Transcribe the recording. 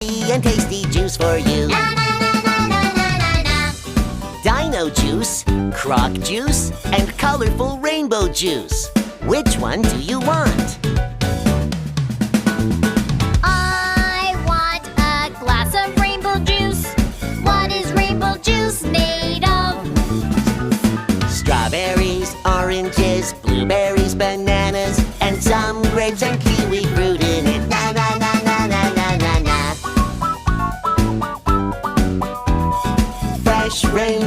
and tasty juice for you. Na na na na na na na na. Dino juice, croc juice, and colorful rainbow juice. Which one do you want? I want a glass of rainbow juice. What is rainbow juice made of? Strawberries, oranges, blueberries, bananas, and some grapes and kiwi fruit in it. Na na na na na na na na. Fresh rainbow